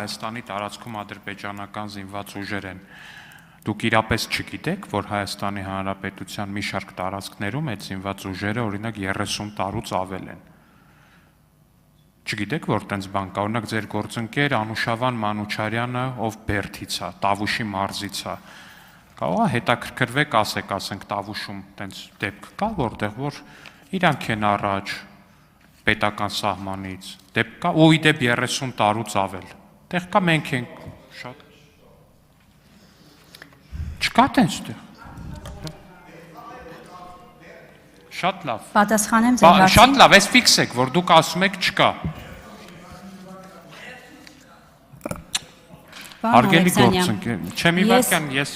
Հայաստանի տարածքում ադրբեջանական զինված ուժեր են։ Դուք իրապես չգիտեք, որ Հայաստանի Հանրապետության մի շարք տարածքներում այդ զինված ուժերը օրինակ 30 տարուց ավել են։ Չգիտեք, որ տենց բան կա, օրինակ ձեր գործընկեր Անուշավան Մանուչարյանը, ով Բերդից է, Տավուշի մարզից է։ Կարող է հետաքրքրվեք, ասենք Տավուշում տենց դեպք կա, որտեղ որ իրանք են առաջ պետական սահմանից, դեպք կա, ու ի դեպ 30 տարուց ավել։ Տեղ կա մենք ենք շատ։ Չկա տենց տեղ։ Շատ լավ։ Պատասխանեմ ձեր հարցին։ Շատ լավ, այս ֆիքսեք, որ դուք ասում եք չկա։ Հարգելի գործընկեր, չեմ իվարկան, ես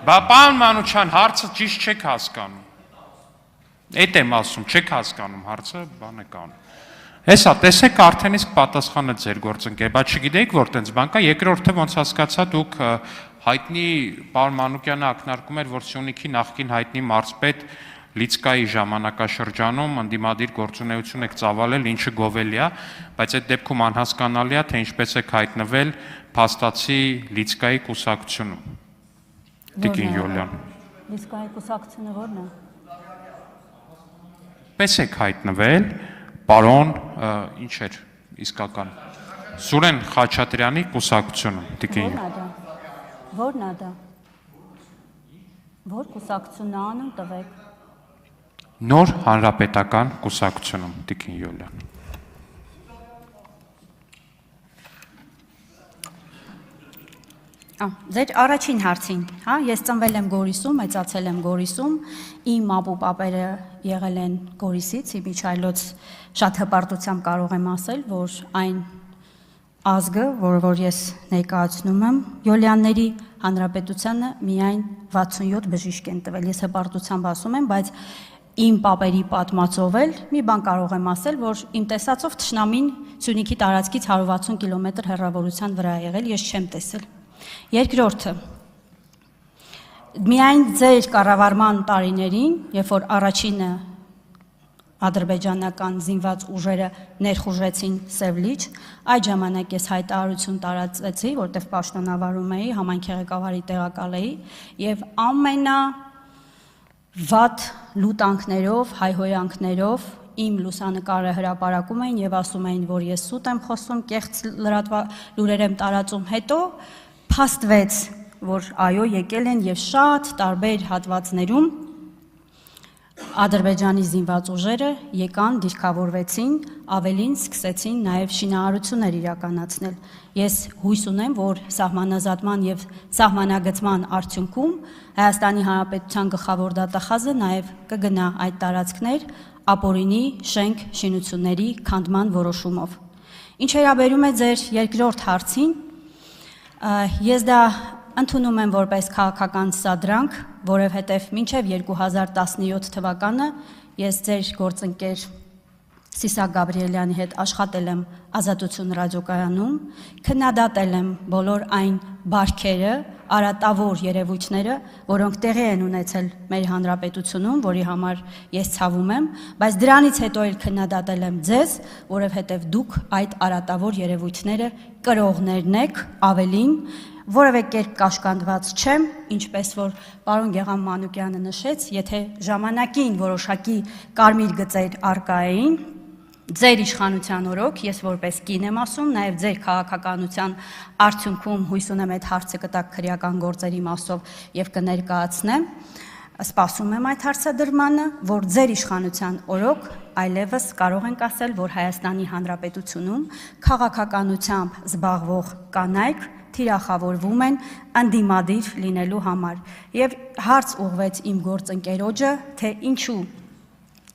Պարոն Մանուչյան, հարցը ճիշտ չեք հասկանում։ Էդ եմ ասում, չեք հասկանում հարցը, բան եք անում։ Հեսա, տեսեք արդեն իսկ պատասխանը ձեր գործընկեր, բայց չգիտեիք, որ տենց բան կա, երկրորդը ոնց հասկացա, դուք հայտնի պարոն Մանուկյանը ակնարկում էր, որ Սյունիքի նախկին հայտնի մարզպետ Լիցկայի ժամանակաշրջանում ընդդիմադիր գործունեություն եք ծավալել, ինչը գովելի է, բայց այդ դեպքում անհասկանալի է, թե ինչպես եք հայտնվել փաստացի Լիցկայի կուսակցությունում։ Տիկին Յոլյան։ Լիցկայի կուսակցությունը ո՞րն է։ Պես եք հայտնվել, պարոն, ինչ էր իսկական, Սուրեն Խաչատրյանի կուսակցությունում, տիկին։ Ո՞րն է դա։ Որ կուսակցությունն է անում տվեք։ Նոր հանրապետական կուսակցությունում, տիկին Յոլյան։ Ձեր առաջին հարցին, հա, ես ծնվել եմ Գորիսում, մեծացել եմ Գորիսում, իմ ապուպապերը եղել են Գորիսից, Իբիչայլոց շատ հպարտությամբ կարող եմ ասել, որ այն ազգը, որ ես ներկայացնում եմ, Յոլյանների հանրապետությանը միայն 67 բժիշկ են տվել, ես հպարտությամբ ասում եմ, բայց իմ պապերի պատմածով էլ մի բան կարող եմ ասել, որ իմ տեսածով թշնամին Սյունիքի տարածքից 160 կիլոմետր հեռավորության վրա է եղել, ես չեմ տեսել։ Երկրորդը, միայն ձեր կառավարման տարիներին, երբ որ առաջինը ադրբեջանական զինված ուժերը ներխուժեցին Սևլիչ, այդ ժամանակ ես հայտարարություն տարածեցի, որտեղ պաշտոնավարում էի, համայնքի ղեկավարի տեղակալ էի, եւ ամենավատ լուտանքներով, հայհոյանքներով իմ լուսանկարը հրապարակում էին եւ ասում էին, որ ես սուտ եմ խոսում, կեղծ լուրեր եմ տարածում, հետո փաստվեց, որ այո, եկել են եւ շատ տարբեր հատվածներում Ադրբեջանի զինված ուժերը եկան, դիրքավորվեցին, ավելին սկսեցին նաեւ շինարարություններ իրականացնել։ Ես հույս ունեմ, որ սահմանազատման եւ սահմանագծման արդյունքում Հայաստանի Հանրապետության գլխավոր դատախազը նաեւ կգնա այդ տարածքներ ապօրինի շենք շինությունների քանդման որոշումով։ Ինչ վերաբերում է ձեր երկրորդ հարցին, ես դա ընդունում եմ որպես քաղաքական սադրանք, որովհետև մինչև 2017 թվականը ես ձեր գործընկեր Սիսակ Գաբրիելյանի հետ աշխատել եմ Ազատություն ռադիոկայանում, քննադատել եմ բոլոր այն բարքերը, արատավոր երևույթները, որոնք տեղի են ունեցել մեր հանրապետությունում, որի համար ես ցավում եմ, բայց դրանից հետո էլ քննադատել եմ ձեզ, որովհետև դուք այդ արատավոր երևույթները կրողներն եք, ավելին, որևէ կերպ կաշկանդված չեմ, ինչպես որ պարոն Գեգամ Մանուկյանը նշեց, եթե ժամանակին որոշակի կարմիր գծեր առկա էին, ձեր իշխանության օրոք, ես որպես կին եմ ասում, նաև ձեր քաղաքականության արդյունքում հույս ունեմ այդ հարցը կտակ քրեական գործերի մասով եւ կներկայացնեմ, սպասում եմ այդ հարցադրմանը, որ ձեր իշխանության օրոք այլևս կարող ենք ասել, որ Հայաստանի Հանրապետությունում քաղաքականությամբ զբաղվող կանայք թիրախավորվում են ընդդիմադիր լինելու համար եւ հարց ուղղվեց իմ գործընկերոջը, թե ինչու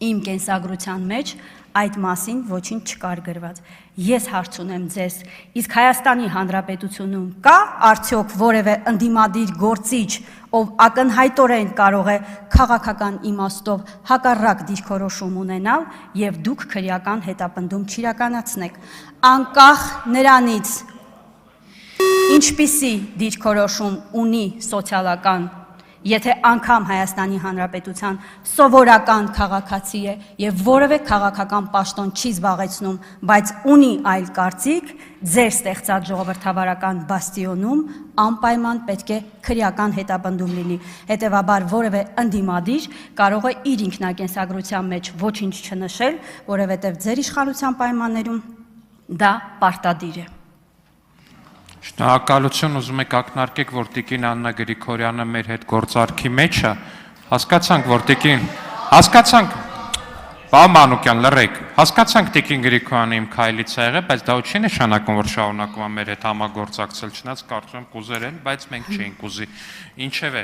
իմ կենսագրության մեջ այդ մասին ոչինչ չկար գրված։ Ես հարց ունեմ ձեզ, իսկ Հայաստանի Հանրապետությունում կա արդյոք որևէ ընդդիմադիր գործիչ, ով ակնհայտորեն կարող է քաղաքական իմաստով հակառակ դիրքորոշում ունենալ եւ դուք քրեական հետապնդում չիրականացնեք, անկախ նրանից ինչպիսի դիրքորոշում ունի սոցիալական եթե անգամ Հայաստանի Հանրապետության սովորական քաղաքացի է եւ որևէ քաղաքական պաշտոն չի զբաղեցնում, բայց ունի այլ կարծիք, ձեր ստեղծած ժողովրդավարական բաստիոնում անպայման պետք է քրեական հետապնդում լինի։ Հետևաբար որևէ ընդդիմադիր կարող է իր ինքնակենսագրության մեջ ոչինչ չնշել, որովհետեւ ձեր իշխանության պայմաններում դա պարտադիր է։ Շնորհակալություն, ուզում եք ակնարկեք, որ Տիկին Աննա Գրիգորյանը մեր հետ գործարքի մեջ է, հասկացանք, որ Տիկին, հասկացանք, Պարոն Մանուկյան, լռեք, հասկացանք Տիկին Գրիգորյանը իմ քայլից է եղել, բայց դա չի նշանակում, որ շարունակում է մեր հետ համագործակցել, չնայած կարծում եմ կուզեր են, բայց մենք չէինք ուզի։ Ինչևէ,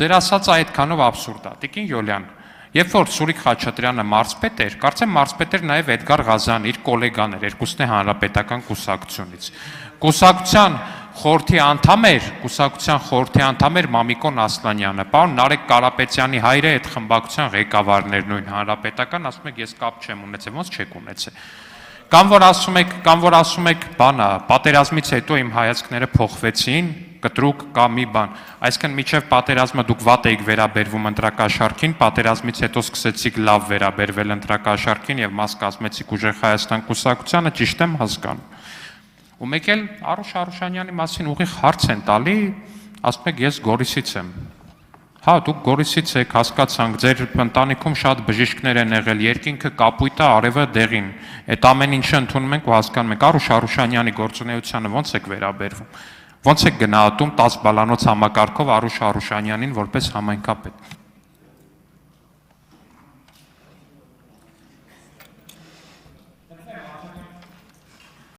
ձեր ասածը այդքանով աբսուրդ է, Տիկին Յոլյան, երբ որ Սուրիկ Խաչատրյանը մարզպետ էր, կարծեմ մարզպետ էր նաև Էդգար Ղազարյանը, իր գոլեգան էր, երկուսն է հանրապետական կուսակցությունից։ Կուսակցության խորհրդի անդամ էր Մամիկոն Ասլանյանը, պարոն Նարեկ Կարապետյանի հայրը այդ խմբակցության ղեկավարներ նույն հանրապետական, ասում եք ես կապ չեմ ունեցել, ոնց չեք ունեցել։ Կամ որ ասում եք, բանա, պատերազմից հետո իմ հայացքները փոխվեցին, կտրուկ կամ մի բան, այսինքն միջև պատերազմը դուք վատ էիք վերաբերվում ընտրակաշարքին, պատերազմից հետո սկսեցիք լավ վերաբերվել ընտրակաշարքին եւ մաս կազմեցիք ուժեղ Հայաստան կուսակցությանը, ճիշտ եմ հասկանում։ Ու մեկ էլ Արուշ Արուշանյանի մասին ուղիղ հարց են տալի, ասում եք ես Գորիսից եմ։ Հա, դուք Գորիսից եք, հասկացանք, ձեր ընտանիքում շատ բժիշկներ են եղել, երկինքը կապույտ է, արևը դեղին։ Այդ ամեն ինչը ընդունում ենք ու հասկանում ենք, Արուշ Արուշանյանի գործունեությանը ո՞նց եք վերաբերվում։ Ոնց եք գնահատում 10 բալանոց համակարգով Արուշ Արուշանյանին որպես համայնքապետ։